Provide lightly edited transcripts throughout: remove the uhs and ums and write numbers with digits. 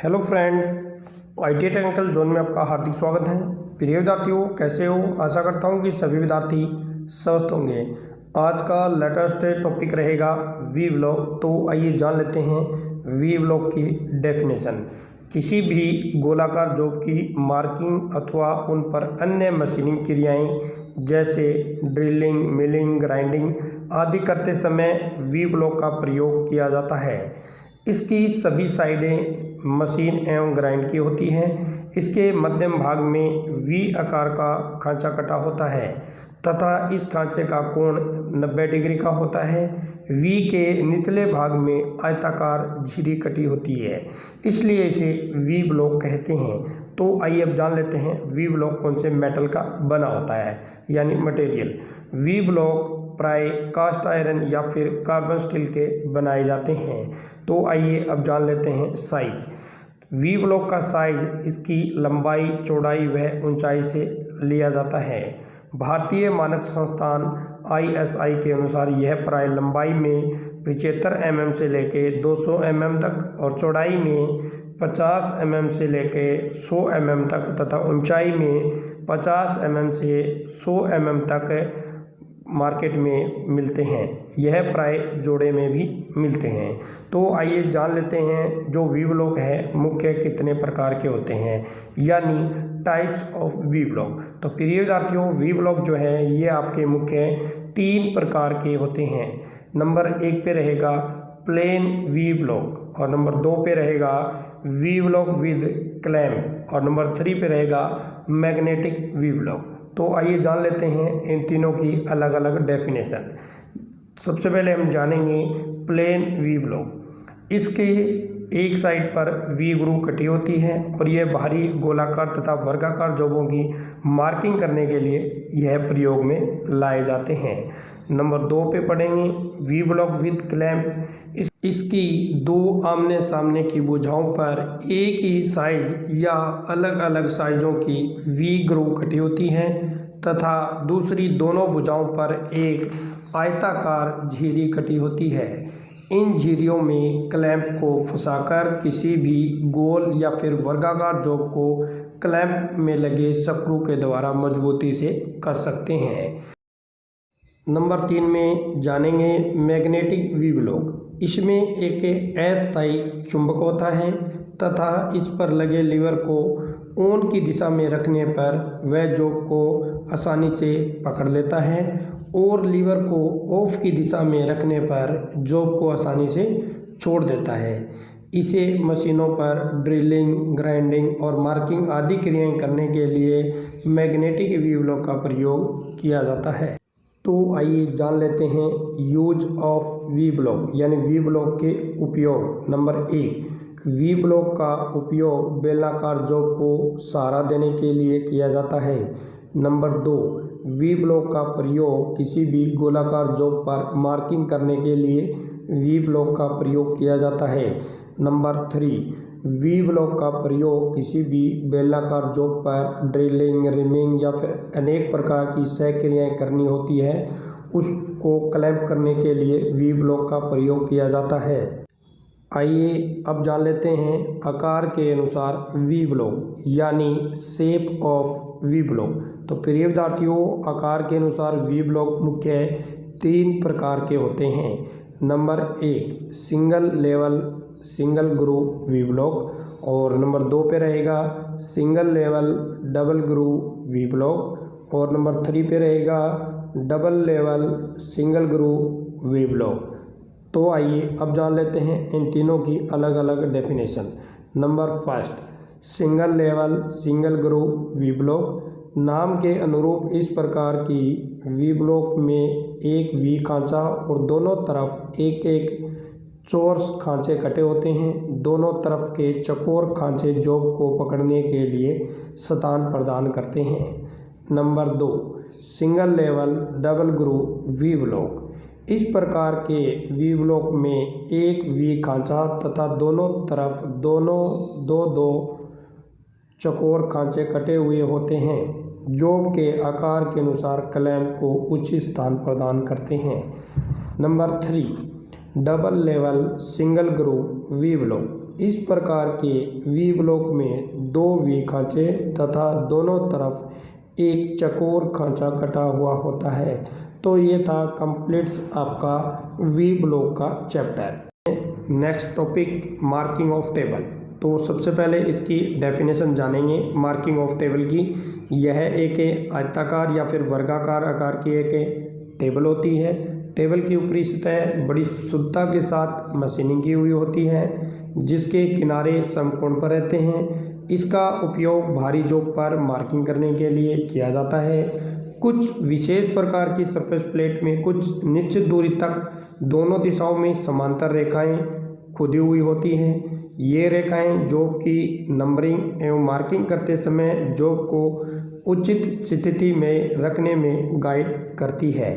Hello friends, IT technical zone में आपका हार्दिक स्वागत है। प्रिय विद्यार्थियों, कैसे हो? आशा करता हूं कि सभी विद्यार्थी स्वस्थ होंगे। आज का लेटेस्ट टॉपिक रहेगा वी ब्लॉक। तो आइए जान लेते हैं वी ब्लॉक की डेफिनेशन। किसी भी गोलाकार जॉब की मार्किंग अथवा उन पर अन्य मशीनिंग क्रियाएं जैसे ड्रिलिंग, मिलिंग, ग्राइंडिंग आदि करते समय वी ब्लॉक का प्रयोग किया जाता है। इसकी सभी साइडें मशीन एवं ग्राइंड की होती हैं। इसके मध्यम भाग में वी आकार का खांचा कटा होता है तथा इस खांचे का कोण 90 डिग्री का होता है। वी के निचले भाग में आयताकार झिरी कटी होती है, इसलिए इसे वी ब्लॉक कहते हैं। तो आइए अब जान लेते हैं वी ब्लॉक कौन से मेटल का बना होता है, यानी मटेरियल। वी ब्लॉक प्राय कास्ट आयरन या फिर कार्बन स्टील के बनाए जाते हैं। तो आइए अब जान लेते हैं साइज। वी ब्लॉक का साइज इसकी लंबाई, चौड़ाई व ऊंचाई से लिया जाता है। भारतीय मानक संस्थान ISI के अनुसार यह प्राय लंबाई में 75 mm से लेके 200 mm तक और चौड़ाई में 50 mm से लेके 100 mm तक तथा ऊंचाई में 50 mm से 100 mm तक मार्केट में मिलते हैं। यह प्राय जोड़े में भी मिलते हैं। तो आइए जान लेते हैं जो वी ब्लॉक है मुख्य कितने प्रकार के होते हैं, यानी टाइप्स ऑफ वी ब्लॉक। तो प्रिय विद्यार्थियों, वी ब्लॉक जो है ये आपके मुख्य 3 प्रकार के होते हैं। नंबर 1 पे रहेगा प्लेन वी ब्लॉक और नंबर 2 पे रहेगा वी ब्लॉक विद क्लैम्प और नंबर 3 पे रहेगा मैग्नेटिक वी ब्लॉक। तो आइए जान लेते हैं इन तीनों की अलग अलग डेफिनेशन। सबसे पहले हम जानेंगे प्लेन वी ब्लॉक। इसके एक साइड पर वी ग्रूव कटी होती है और यह बाहरी गोलाकार तथा वर्गाकार जॉबों की मार्किंग करने के लिए यह प्रयोग में लाए जाते हैं। नंबर 2 पे पढ़ेंगे वी ब्लॉक विद क्लैम्प। इसकी 2 आमने सामने की भुजाओं पर एक ही साइज या अलग अलग साइजों की वी ग्रूव कटी होती हैं तथा दूसरी दोनों भुजाओं पर एक आयताकार झिरी कटी होती है। इन झिरियों में क्लैंप को फंसाकर किसी भी गोल या फिर वर्गाकार जॉब को क्लैंप में लगे स्क्रू के द्वारा मजबूती से कस सकते हैं। नंबर 3 में जानेंगे मैग्नेटिक वी ब्लॉक। इसमें एक अस्थायी चुंबक होता है तथा इस पर लगे लीवर को ऑन की दिशा में रखने पर वह जॉब को आसानी से पकड़ लेता है और लीवर को ऑफ की दिशा में रखने पर जॉब को आसानी से छोड़ देता है। इसे मशीनों पर ड्रिलिंग, ग्राइंडिंग और मार्किंग आदि क्रियाएं करने के लिए मैग्नेटिक वी ब्लॉक का प्रयोग किया जाता है। तो आइए जान लेते हैं यूज ऑफ वी ब्लॉक, यानी वी ब्लॉक के उपयोग। नंबर 1, वी ब्लॉक का उपयोग बेलनाकार जॉब को सहारा देने के लिए किया जाता है। नंबर 2, वी ब्लॉक का प्रयोग किसी भी गोलाकार जॉब पर मार्किंग करने के लिए वी ब्लॉक का प्रयोग किया जाता है। नंबर 3, वी ब्लॉक का प्रयोग किसी भी बेलनाकार जॉब पर ड्रिलिंग, रिमिंग या फिर अनेक प्रकार की सह क्रियाएँ करनी होती है, उसको क्लैंप करने के लिए वी ब्लॉक का प्रयोग किया जाता है। आइए अब जान लेते हैं आकार के अनुसार वी ब्लॉक, यानी शेप ऑफ वी ब्लॉक। तो प्रिय विद्यार्थियों, आकार के अनुसार वी ब्लॉक मुख्य 3 प्रकार के होते हैं। Number 1, single level single groove V block और नंबर 2 पे रहेगा single level double groove V block और नंबर 3 पे रहेगा double level single groove V block. तो आइए अब जान लेते हैं इन तीनों की अलग अलग definition. Number 1, single level single groove V block. नाम के अनुरूप इस प्रकार की वी ब्लॉक में एक वी खांचा और दोनों तरफ एक एक चौरस खांचे कटे होते हैं। दोनों तरफ के चौकोर खांचे जॉब को पकड़ने के लिए स्थान प्रदान करते हैं। Number 2, single level double groove V block. इस प्रकार के वी ब्लॉक में एक वी खांचा तथा दोनों तरफ दो चौकोर खांचे कटे हुए होते हैं। जॉब के आकार के अनुसार क्लैंप को उचित स्थान प्रदान करते हैं। Number 3, double level single groove V block. इस प्रकार के वी ब्लॉक में 2 वी खांचे तथा दोनों तरफ एक चौकोर खांचा कटा हुआ होता है। तो ये था कंप्लीट्स आपका वी ब्लॉक का chapter. Next topic marking of table. तो सबसे पहले इसकी डेफिनेशन जानेंगे मार्किंग ऑफ टेबल की। यह एक आयताकार या फिर वर्गाकार आकार की एक टेबल होती है। टेबल की ऊपरी सतह बड़ी शुद्धता के साथ मशीनिंग की हुई होती है, जिसके किनारे समकोण पर रहते हैं। इसका उपयोग भारी जॉब पर मार्किंग करने के लिए किया जाता है। कुछ विशेष प्रकार की सरफेस प्लेट में कुछ निश्चित दूरी तक दोनों दिशाओं में समांतर रेखाएं खुदी हुई होती हैं। ये रेखाएं जॉब की नंबरिंग एवं मार्किंग करते समय जॉब को उचित स्थिति में रखने में गाइड करती है।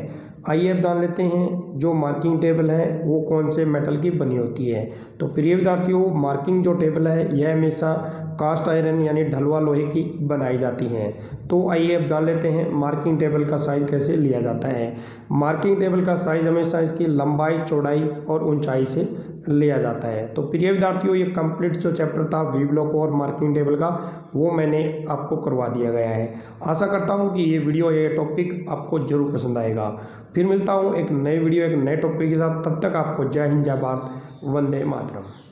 आइए अब जान लेते हैं जो मार्किंग टेबल है वो कौन से मेटल की बनी होती है। तो प्रिय विद्यार्थियों, मार्किंग जो टेबल है यह हमेशा कास्ट आयरन यानी ढलवा लोहे की बनाई जाती हैं। तो आइए अब जान लेते हैं मार्किंग टेबल का साइज़ कैसे लिया जाता है। मार्किंग टेबल का साइज़ हमेशा इसकी लंबाई, चौड़ाई और ऊंचाई से लिया जाता है। तो प्रिय विद्यार्थियों, ये कंप्लीट जो चैप्टर था वी ब्लॉक और मार्किंग टेबल का वो मैंने आपको करवा दिया गया है। आशा करता हूँ कि ये वीडियो, ये टॉपिक आपको जरूर पसंद आएगा। फिर मिलता हूँ एक नए वीडियो, एक नए टॉपिक के साथ। तब तक आपको जय हिंद, जय भारत, वंदे मातरम।